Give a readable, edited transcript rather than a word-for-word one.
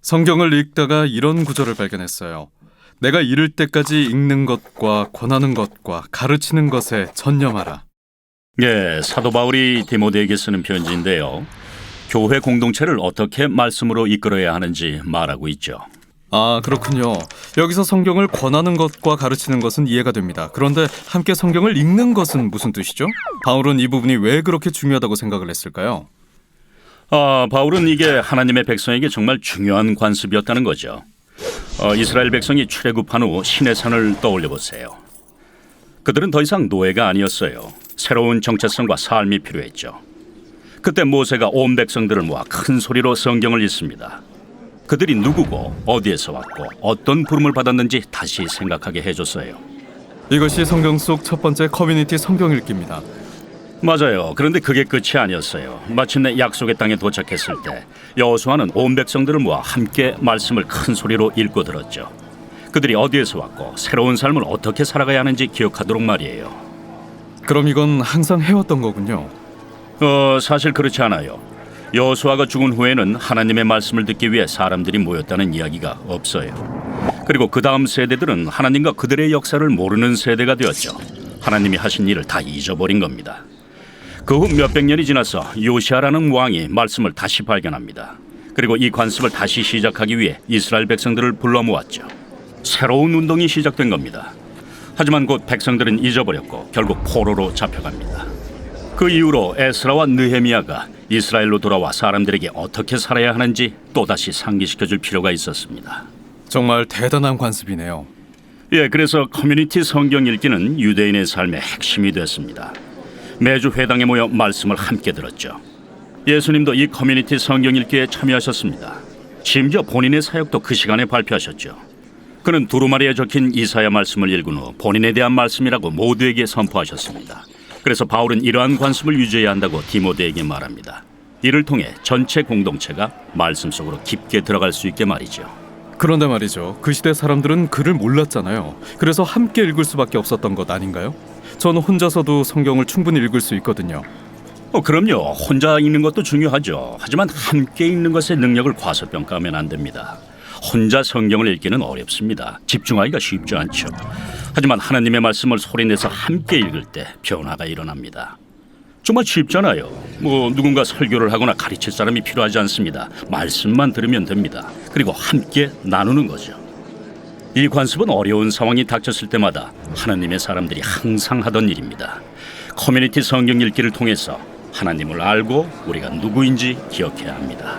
성경을 읽다가 이런 구절을 발견했어요. 내가 이를 때까지 읽는 것과 권하는 것과 가르치는 것에 전념하라. 예, 사도 바울이 디모데에게 쓰는 편지인데요. 교회 공동체를 어떻게 말씀으로 이끌어야 하는지 말하고 있죠. 아, 그렇군요. 여기서 성경을 권하는 것과 가르치는 것은 이해가 됩니다. 그런데 함께 성경을 읽는 것은 무슨 뜻이죠? 바울은 이 부분이 왜 그렇게 중요하다고 생각을 했을까요? 바울은 이게 하나님의 백성에게 정말 중요한 관습이었다는 거죠. 이스라엘 백성이 출애굽한 후 시내산을 떠올려 보세요. 그들은 더 이상 노예가 아니었어요. 새로운 정체성과 삶이 필요했죠. 그때 모세가 온 백성들을 모아 큰 소리로 성경을 읽습니다. 그들이 누구고 어디에서 왔고 어떤 부름을 받았는지 다시 생각하게 해줬어요. 이것이 성경 속 첫 번째 커뮤니티 성경 읽기입니다. 맞아요. 그런데 그게 끝이 아니었어요. 마침내 약속의 땅에 도착했을 때 여호수아는 온 백성들을 모아 함께 말씀을 큰 소리로 읽고 들었죠. 그들이 어디에서 왔고 새로운 삶을 어떻게 살아가야 하는지 기억하도록 말이에요. 그럼 이건 항상 해왔던 거군요. 사실 그렇지 않아요. 여호수아가 죽은 후에는 하나님의 말씀을 듣기 위해 사람들이 모였다는 이야기가 없어요. 그리고 그 다음 세대들은 하나님과 그들의 역사를 모르는 세대가 되었죠. 하나님이 하신 일을 다 잊어버린 겁니다. 그 후 몇백 년이 지나서 요시아라는 왕이 말씀을 다시 발견합니다. 그리고 이 관습을 다시 시작하기 위해 이스라엘 백성들을 불러 모았죠. 새로운 운동이 시작된 겁니다. 하지만 곧 백성들은 잊어버렸고 결국 포로로 잡혀갑니다. 그 이후로 에스라와 느헤미야가 이스라엘로 돌아와 사람들에게 어떻게 살아야 하는지 또다시 상기시켜줄 필요가 있었습니다. 정말 대단한 관습이네요. 예, 그래서 커뮤니티 성경 읽기는 유대인의 삶의 핵심이 됐습니다. 매주 회당에 모여 말씀을 함께 들었죠. 예수님도 이 커뮤니티 성경 읽기에 참여하셨습니다. 심지어 본인의 사역도 그 시간에 발표하셨죠. 그는 두루마리에 적힌 이사야 말씀을 읽은 후 본인에 대한 말씀이라고 모두에게 선포하셨습니다. 그래서 바울은 이러한 관습을 유지해야 한다고 디모데에게 말합니다. 이를 통해 전체 공동체가 말씀 속으로 깊게 들어갈 수 있게 말이죠. 그런데 말이죠. 그 시대 사람들은 글을 몰랐잖아요. 그래서 함께 읽을 수밖에 없었던 것 아닌가요? 저는 혼자서도 성경을 충분히 읽을 수 있거든요. 그럼요. 혼자 읽는 것도 중요하죠. 하지만 함께 읽는 것의 능력을 과소평가하면 안 됩니다. 혼자 성경을 읽기는 어렵습니다. 집중하기가 쉽지 않죠. 하지만 하나님의 말씀을 소리내서 함께 읽을 때 변화가 일어납니다. 정말 쉽잖아요. 누군가 설교를 하거나 가르칠 사람이 필요하지 않습니다. 말씀만 들으면 됩니다. 그리고 함께 나누는 거죠. 이 관습은 어려운 상황이 닥쳤을 때마다 하나님의 사람들이 항상 하던 일입니다. 커뮤니티 성경 읽기를 통해서 하나님을 알고 우리가 누구인지 기억해야 합니다.